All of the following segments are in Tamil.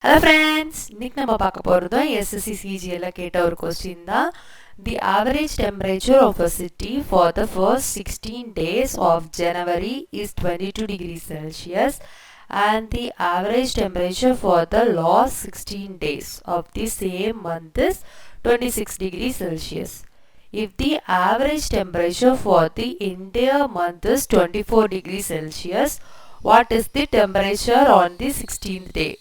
Hello friends, இன்னைக்கு நம்ம பார்க்க போறது SSC CGL கேட்ட ஒரு क्वेश्चन தான். The average temperature of a city for the first 16 days of January is 22 degrees Celsius and the average temperature for the last 16 days of the same month is 26 degrees Celsius. If the average temperature for the entire month is 24 degrees Celsius, what is the temperature on the 16th day?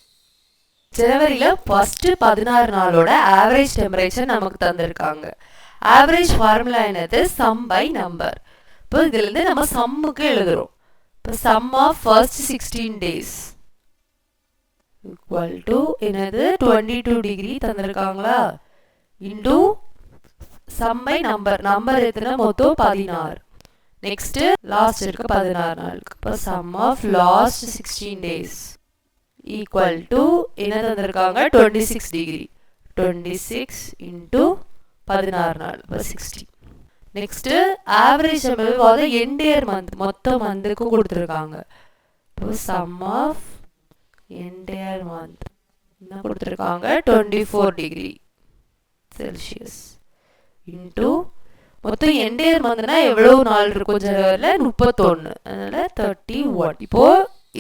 ஜனவரியில் ஃபஸ்ட்டு 16 நாளோட ஆவரேஜ் டெம்பரேச்சர் நமக்கு தந்திருக்காங்க. ஆவரேஜ் ஃபார்முலா என்னது? Sum by number. இப்போ இதுலேருந்து நம்ம சம்முக்கு எழுதுகிறோம். இப்போ sum of first 16 days equal to என்னது 22 டிகிரி தந்திருக்காங்களா into sum by number. Number எத்தனை? மொத்தம் 16. நெக்ஸ்ட் லாஸ்ட் இருக்கு 16 நாளுக்கு. இப்போ sum of last 16 days equal to என்ன தந்திருக்காங்க? 26 டிகிரி. 26 இன்டூ 16 நாள் இப்போ 60. Next average for the entire month, மொத்த மந்த்துக்கும் கொடுத்துருக்காங்க. இப்போ சம் ஆஃப் என்டையர் மந்த் என்ன கொடுத்துருக்காங்க? 24 டிகிரி செல்சியஸ் இன்டூ மொத்தம் என்டையர் மந்த்னா எவ்வளவு நாள் இருக்கும்? ஜனவரியில் 31, அதனால 31. இப்போ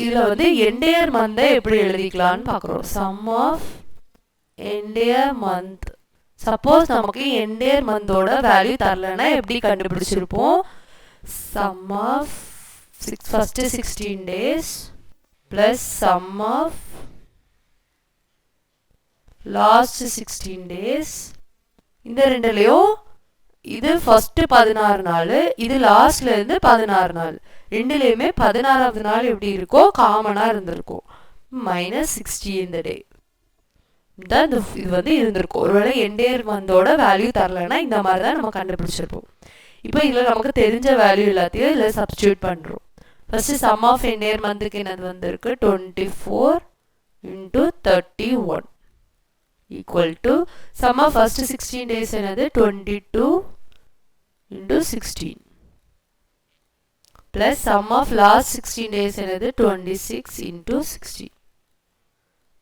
இதில் வந்து என்டையர் மந்தை எப்படி எழுதிக்கலான்னு பார்க்குறோம். Sum of entire month. Suppose நமக்கு என்டையர் மந்தோட வேல்யூ தரலன்னா எப்படி கண்டுபிடிச்சிருப்போம்? Sum of first 16 days plus sum of last 16 days. இந்த ரெண்டுலேயும் இது ஃபர்ஸ்ட் 16 நாள், இது லாஸ்ட்ல இருந்து 16 நாள். ரெண்டுலேயுமே 16வது நாள் எப்படி இருக்கோ காமனாக இருந்திருக்கும். -60 இந்த டே தான் இது வந்து இருந்திருக்கும். ஒருவேளை என்டையர் மந்தோட வேல்யூ தரலன்னா இந்த மாதிரி தான் நம்ம கண்டுபிடிச்சிருப்போம். இப்போ இதில் நமக்கு தெரிஞ்ச வேல்யூ எல்லாத்தையும் இதில் சப்ஸ்டியூட் பண்ணுறோம். ஃபர்ஸ்ட் சம் ஆஃப் என்டையர் மந்த்துக்கு என்னது வந்திருக்கு? 24 into 31 equal to sum of first 16 days என்னது? 22 into 16 plus sum of last 16 days என்னது? 26 இன்டூ 60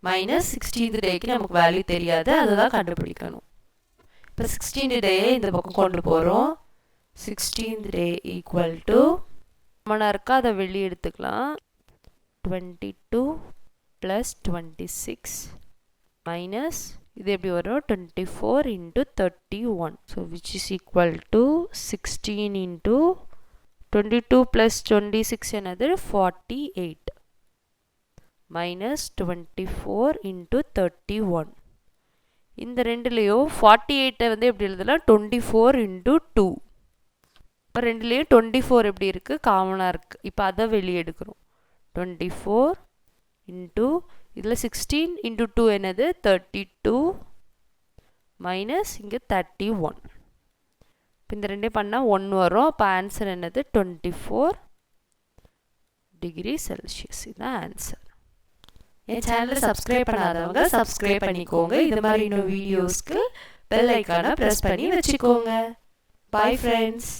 மைனஸ் 16th டேக்கு நமக்கு வேல்யூ தெரியாது, அதுதான் கண்டுபிடிக்கணும். இப்போ 16th டேயை இந்த பக்கம் கொண்டு போகிறோம். 16th day ஈக்குவல் டு மணி இருக்கா, அதை வெளியே எடுத்துக்கலாம். 22 ப்ளஸ் 26 மைனஸ் இது எப்படி வரும்? 24 into 31. So which is equal to 16 into 22 plus 26 என்னது? 48 மைனஸ் 24 இன்டூ 31. இந்த ரெண்டுலேயும் 48 வந்து எப்படி எழுதலாம்? 24 இன்டூ 2. இப்போ ரெண்டுலேயும் 24 எப்படி இருக்குது? காமனாக இருக்குது. இப்போ அதை வெளியே எடுக்கிறோம். 24 இன்டூ இதில் 16 இன்டூ 2 என்னது? 32 மைனஸ் இங்கே 31. இப்போ இந்த ரெண்டே பண்ணால் 1 வரும். அப்போ ஆன்சர் என்னது? 24 டிகிரி செல்சியஸ். இதுதான் ஆன்சர். என் சேனலை சப்ஸ்கிரைப் பண்ணாதவங்க சப்ஸ்கிரைப் பண்ணிக்கோங்க. இது மாதிரி இன்னும் வீடியோஸ்க்கு பெல் ஐக்கானை ப்ரெஸ் பண்ணி வச்சுக்கோங்க. Bye friends.